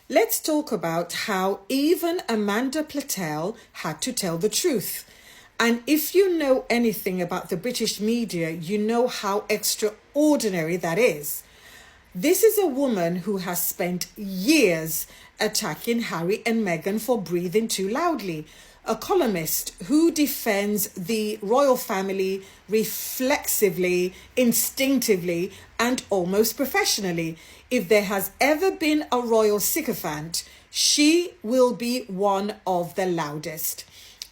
let's talk about how even Amanda Platel had to tell the truth. And if you know anything about the British media, you know how extraordinary that is. This is a woman who has spent years attacking Harry and Meghan for breathing too loudly. A columnist who defends the royal family reflexively, instinctively, and almost professionally. If there has ever been a royal sycophant, she will be one of the loudest.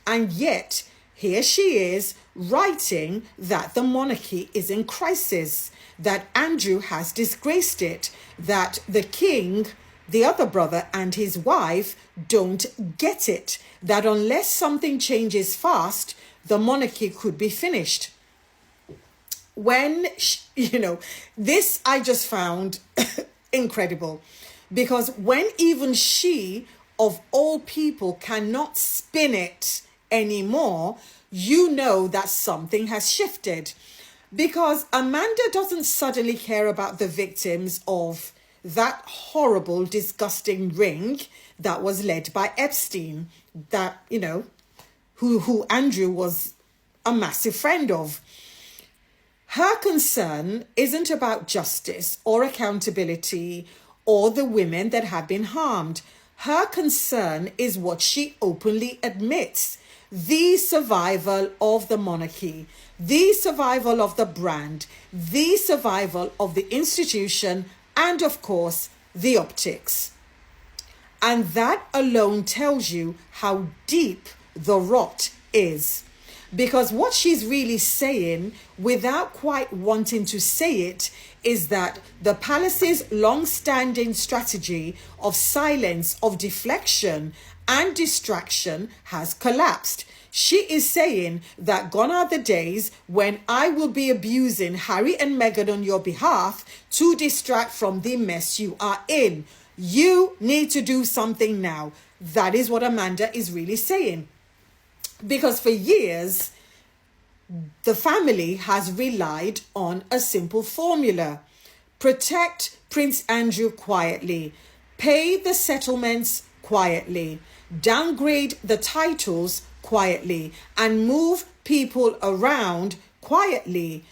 And yet, here she is writing that the monarchy is in crisis, that Andrew has disgraced it, that the king, the other brother, and his wife don't get it, that unless something changes fast, the monarchy could be finished. This I just found incredible, because when even she, of all people, cannot spin it anymore, you know that something has shifted. Because Amanda doesn't suddenly care about the victims of that horrible, disgusting ring that was led by Epstein, that, who Andrew was a massive friend of. Her concern isn't about justice or accountability or the women that have been harmed. Her concern is what she openly admits: the survival of the monarchy, the survival of the brand, the survival of the institution, and of course, the optics. And that alone tells you how deep the rot is. Because what she's really saying, without quite wanting to say it, is that the palace's long-standing strategy of silence, of deflection and distraction has collapsed. She is saying that gone are the days when I will be abusing Harry and Meghan on your behalf to distract from the mess you are in. You need to do something now. That is what Amanda is really saying. Because for years, the family has relied on a simple formula: protect Prince Andrew quietly, pay the settlements quietly, downgrade the titles quietly, and move people around quietly.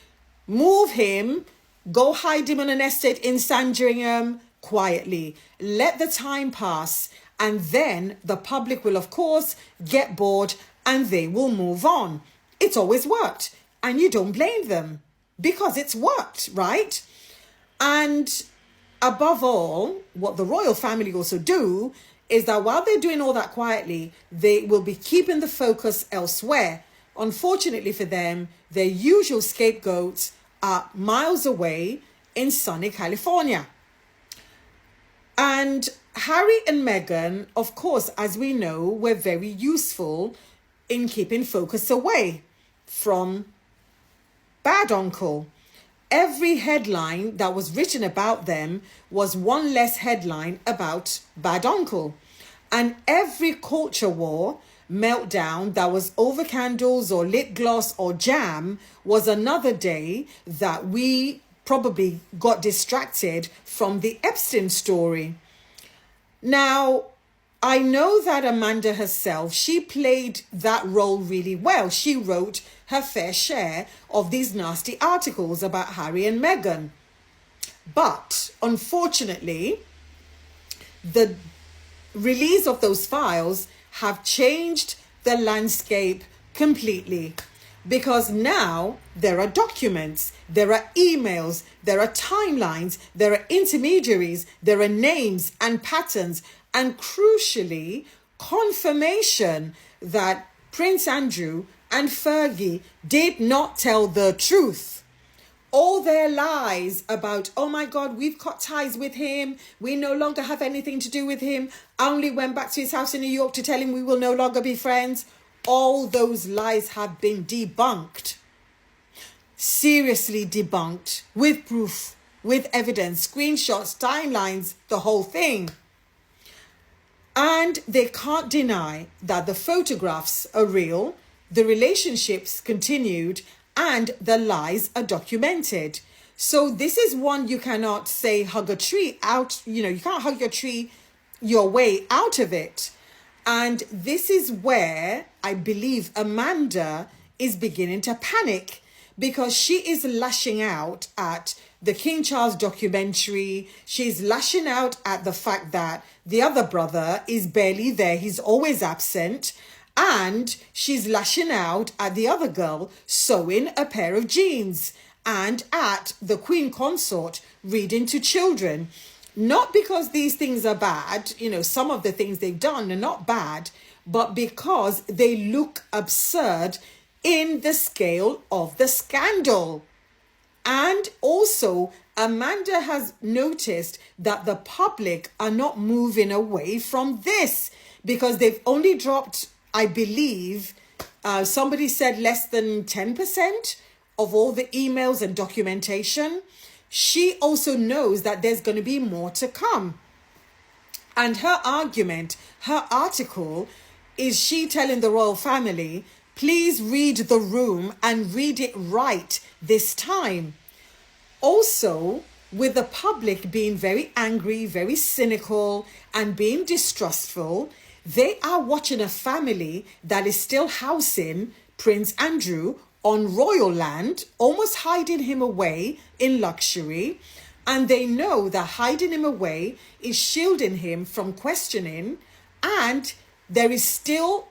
Move him, go hide him on an estate in Sandringham quietly. Let the time pass, and then the public will, of course, get bored and they will move on. It's always worked, and you don't blame them because it's worked, right? And above all, what the royal family also do is that while they're doing all that quietly, they will be keeping the focus elsewhere. Unfortunately for them, their usual scapegoats are miles away in sunny California. And Harry and Meghan, of course, as we know, were very useful in keeping focus away from Bad Uncle. Every headline that was written about them was one less headline about Bad Uncle. And every culture war meltdown that was over candles or lit gloss or jam was another day that we probably got distracted from the Epstein story. Now, I know that Amanda herself, she played that role really well. She wrote her fair share of these nasty articles about Harry and Meghan. But unfortunately, the release of those files have changed the landscape completely. Because now there are documents, there are emails, there are timelines, there are intermediaries, there are names and patterns, and crucially, confirmation that Prince Andrew and Fergie did not tell the truth. All their lies about, oh my God, we've cut ties with him, we no longer have anything to do with him, I only went back to his house in New York to tell him we will no longer be friends. All those lies have been debunked. Seriously debunked, with proof, with evidence, screenshots, timelines, the whole thing. And they can't deny that the photographs are real, the relationships continued, and the lies are documented. So this is one you cannot say hug a tree out, you can't hug your tree your way out of it. And this is where I believe Amanda is beginning to panic, because she is lashing out at the King Charles documentary. She's lashing out at the fact that the other brother is barely there. He's always absent. And she's lashing out at the other girl sewing a pair of jeans, and at the Queen Consort reading to children. Not because these things are bad, some of the things they've done are not bad, but because they look absurd in the scale of the scandal. And also, Amanda has noticed that the public are not moving away from this, because they've only dropped, I believe, somebody said less than 10% of all the emails and documentation. She also knows that there's going to be more to come. And her argument, her article, is she telling the royal family, please read the room and read it right this time. Also, with the public being very angry, very cynical, and being distrustful, they are watching a family that is still housing Prince Andrew on royal land, almost hiding him away in luxury. And they know that hiding him away is shielding him from questioning, and there is still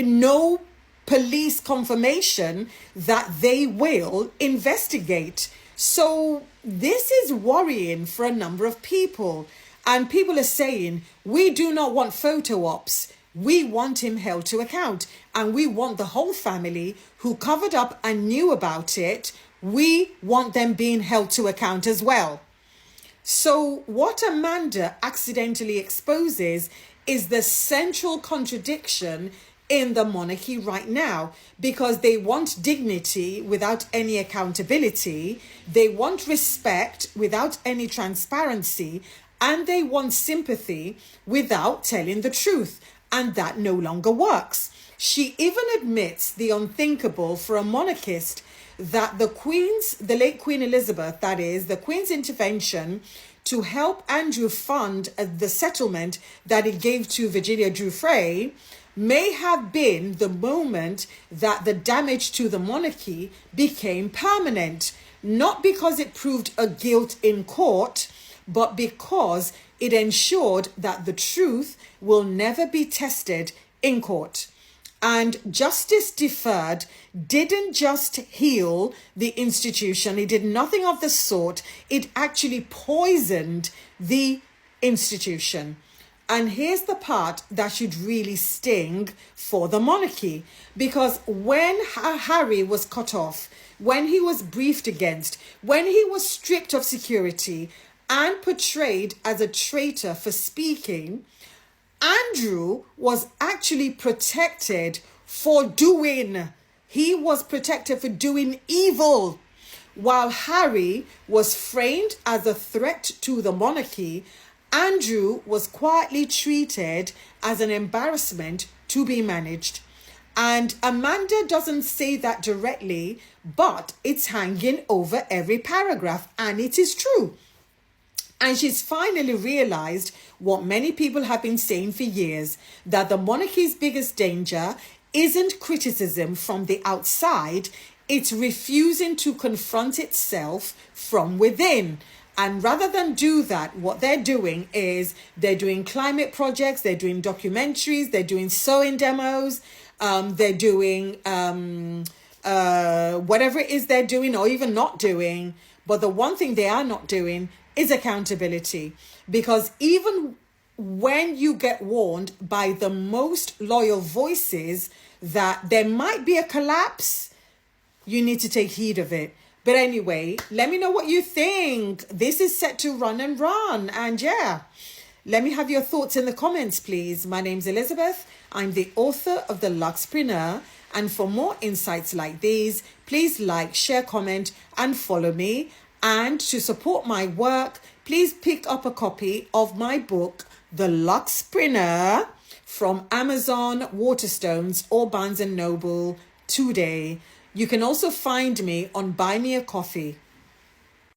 no police confirmation that they will investigate. So this is worrying for a number of people. And people are saying, we do not want photo ops. We want him held to account. And we want the whole family who covered up and knew about it, we want them being held to account as well. So what Amanda accidentally exposes is the central contradiction in the monarchy right now, because they want dignity without any accountability, they want respect without any transparency, and they want sympathy without telling the truth, and that no longer works. She even admits the unthinkable for a monarchist, that the late Queen Elizabeth, that is, the Queen's intervention to help Andrew fund the settlement that he gave to Virginia Giuffre, may have been the moment that the damage to the monarchy became permanent, not because it proved a guilt in court, but because it ensured that the truth will never be tested in court. And justice deferred didn't just heal the institution. It did nothing of the sort. It actually poisoned the institution. And here's the part that should really sting for the monarchy, because when Harry was cut off, when he was briefed against, when he was stripped of security and portrayed as a traitor for speaking, Andrew was actually protected for doing. He was protected for doing evil, while Harry was framed as a threat to the monarchy. Andrew was quietly treated as an embarrassment to be managed. And Amanda doesn't say that directly, but it's hanging over every paragraph, and it is true. And she's finally realized what many people have been saying for years, that the monarchy's biggest danger isn't criticism from the outside, it's refusing to confront itself from within. And rather than do that, what they're doing is they're doing climate projects, they're doing documentaries, they're doing sewing demos, they're doing whatever it is they're doing or even not doing. But the one thing they are not doing is accountability. Because even when you get warned by the most loyal voices that there might be a collapse, you need to take heed of it. But anyway, let me know what you think. This is set to run and run. And yeah, let me have your thoughts in the comments, please. My name's Elizabeth. I'm the author of The Luxpreneur. And for more insights like these, please like, share, comment, and follow me. And to support my work, please pick up a copy of my book, The Luxpreneur, from Amazon, Waterstones, or Barnes & Noble today. You can also find me on Buy Me a Coffee.